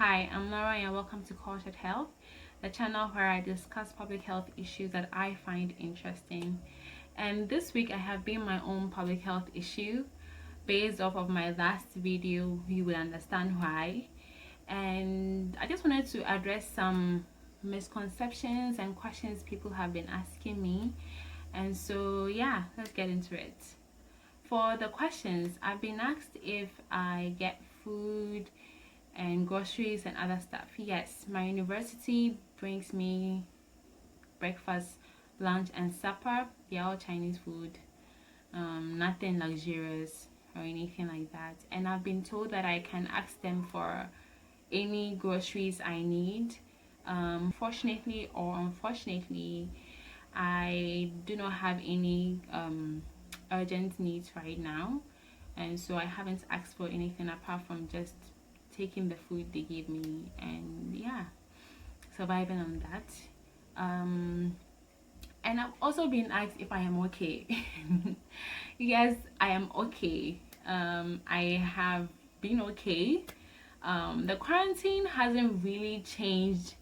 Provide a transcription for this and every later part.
Hi, I'm Laura and welcome to Cultured Health, the channel where I discuss public health issues that I find interesting. And this week I have been my own public health issue based off of my last video. You will understand why. And I just wanted to address some misconceptions and questions people have been asking me. And so yeah, let's get into it. For the questions, I've been asked if I get food and groceries and other stuff. Yes, my university brings me breakfast, lunch, and supper. They're all Chinese food, nothing luxurious or anything like that. And I've been told that I can ask them for any groceries I need. Fortunately or unfortunately, I do not have any urgent needs right now, and so I haven't asked for anything apart from just taking the food they gave me and yeah, surviving on that. And I've also been asked if I am okay. Yes, I am okay. I have been okay. The quarantine hasn't really changed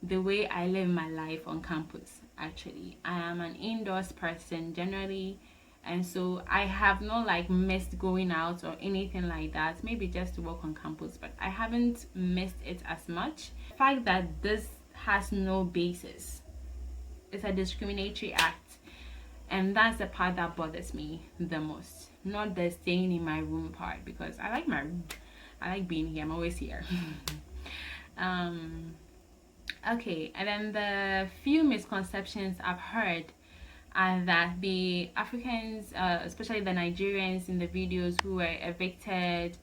the way I live my life on campus. Actually, I am an indoors person generally, and so I have not like missed going out or anything like that, maybe just to work on campus, but I haven't missed it as much. The fact that this has no basis, it's a discriminatory act, and that's the part that bothers me the most, not the staying in my room part, because I like my room, I like being here, I'm always here. Okay, and then the few misconceptions I've heard are that the Africans, especially the Nigerians in the videos who were evicted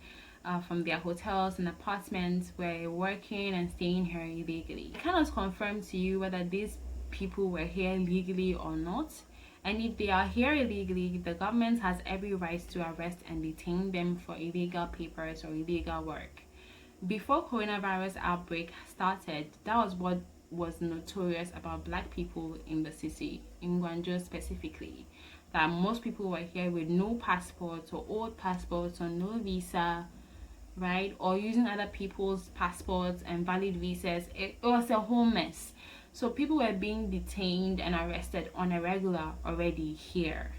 from their hotels and apartments, were working and staying here illegally. It cannot confirm to you whether these people were here legally or not. And if they are here illegally, the government has every right to arrest and detain them for illegal papers or illegal work. Before coronavirus outbreak started, that was what was notorious about black people in the city, in Guangzhou specifically, that most people were here with no passports or old passports or no visa, right, or using other people's passports and valid visas. It was a whole mess. So people were being detained and arrested on a regular already here.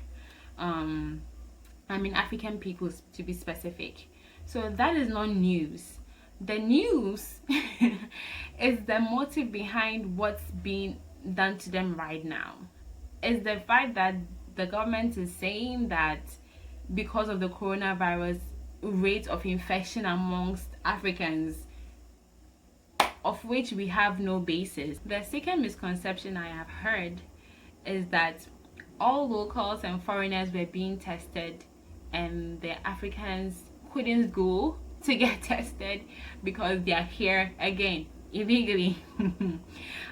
I mean African people to be specific. So that is not news. The news is the motive behind what's being done to them right now. Is the fact that the government is saying that because of the coronavirus rate of infection amongst Africans, of which we have no basis. The second misconception I have heard is that all locals and foreigners were being tested and the Africans couldn't go to get tested because they are here again illegally.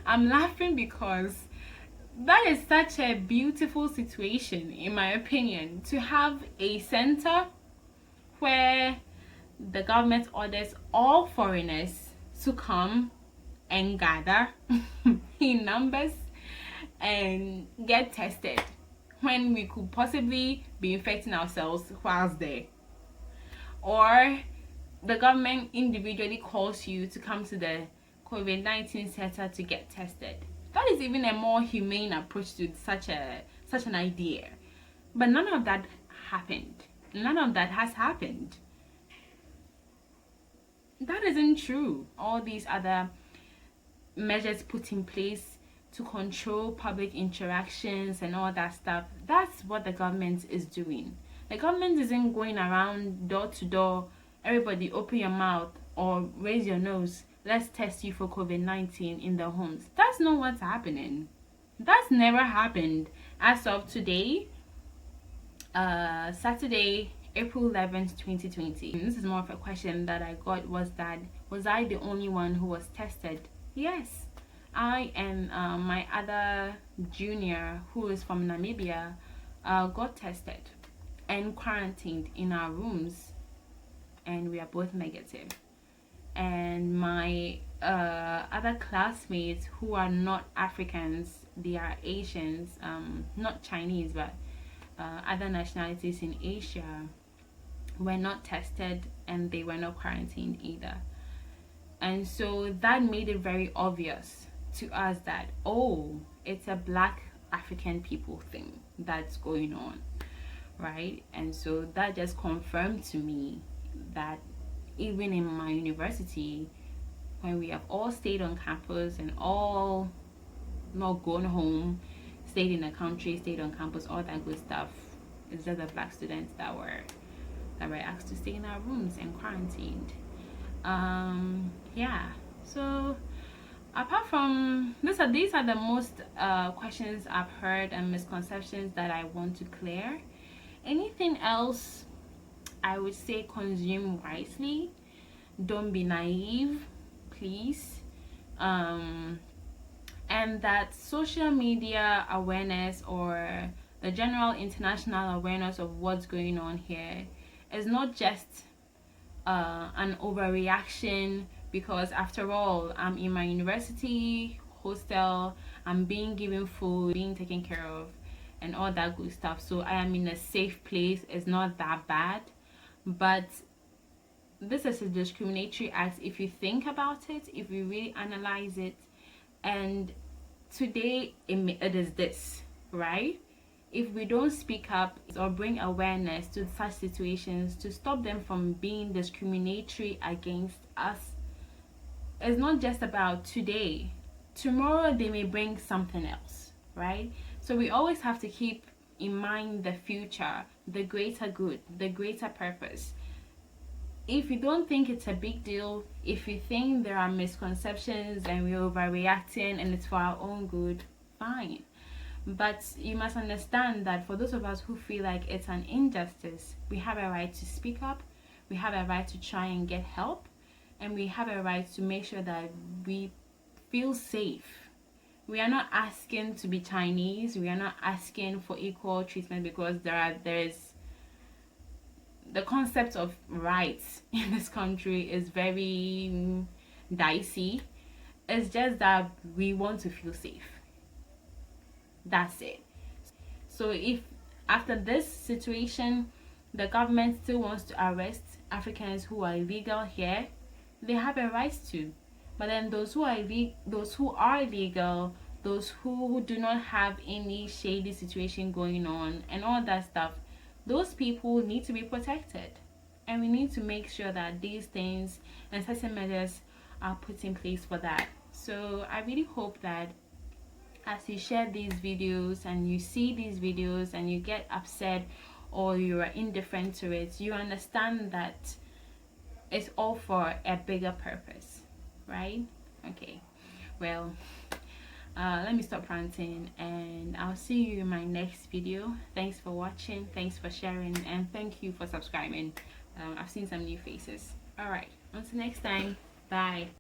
I'm laughing because that is such a beautiful situation, in my opinion, to have a center where the government orders all foreigners to come and gather in numbers and get tested when we could possibly be infecting ourselves whilst there. Or the government individually calls you to come to the COVID-19 center to get tested. That is even a more humane approach to such an idea. But none of that happened. None of that has happened. That isn't true. All these other measures put in place to control public interactions and all that stuff, that's what the government is doing. The government isn't going around door to door, everybody open your mouth or raise your nose, let's test you for COVID-19 in the homes. That's not what's happening. That's never happened. As of today, Saturday, April 11th, 2020. And this is more of a question that I got, was I the only one who was tested? Yes, I and my other junior who is from Namibia got tested and quarantined in our rooms, and we are both negative. And my other classmates who are not Africans, they are Asians, not Chinese but other nationalities in Asia, were not tested and they were not quarantined either. And so that made it very obvious to us that, oh, it's a black African people thing that's going on, right? And so that just confirmed to me that even in my university, when we have all stayed on campus and all not gone home, stayed in the country, stayed on campus, all that good stuff, it's just the black students that were asked to stay in our rooms and quarantined. Yeah, so apart from these are the most questions I've heard and misconceptions that I want to clear. Anything else, I would say consume wisely, don't be naive, please. And that social media awareness or the general international awareness of what's going on here is not just an overreaction, because after all, I'm in my university hostel, I'm being given food, being taken care of, and all that good stuff. So I am in a safe place. It's not that bad. But this is a discriminatory act if you think about it, if you really analyze it. And today it is this, right? If we don't speak up or bring awareness to such situations to stop them from being discriminatory against us, it's not just about today. Tomorrow they may bring something else, right? So we always have to keep in mind the future, the greater good, the greater purpose. If you don't think it's a big deal, if you think there are misconceptions and we're overreacting and it's for our own good, fine. But you must understand that for those of us who feel like it's an injustice, we have a right to speak up, we have a right to try and get help, and we have a right to make sure that we feel safe. We are not asking to be Chinese, we are not asking for equal treatment, because there's the concept of rights in this country is very dicey. It's just that we want to feel safe. That's it. So if after this situation the government still wants to arrest Africans who are illegal here, they have a right to. But then those who are legal, those who do not have any shady situation going on and all that stuff, those people need to be protected. And we need to make sure that these things and certain measures are put in place for that. So I really hope that as you share these videos and you see these videos and you get upset or you are indifferent to it, you understand that it's all for a bigger purpose, right? Okay, well, let me stop ranting and I'll see you in my next video. Thanks for watching, thanks for sharing, and thank you for subscribing. I've seen some new faces. All right, until next time, bye.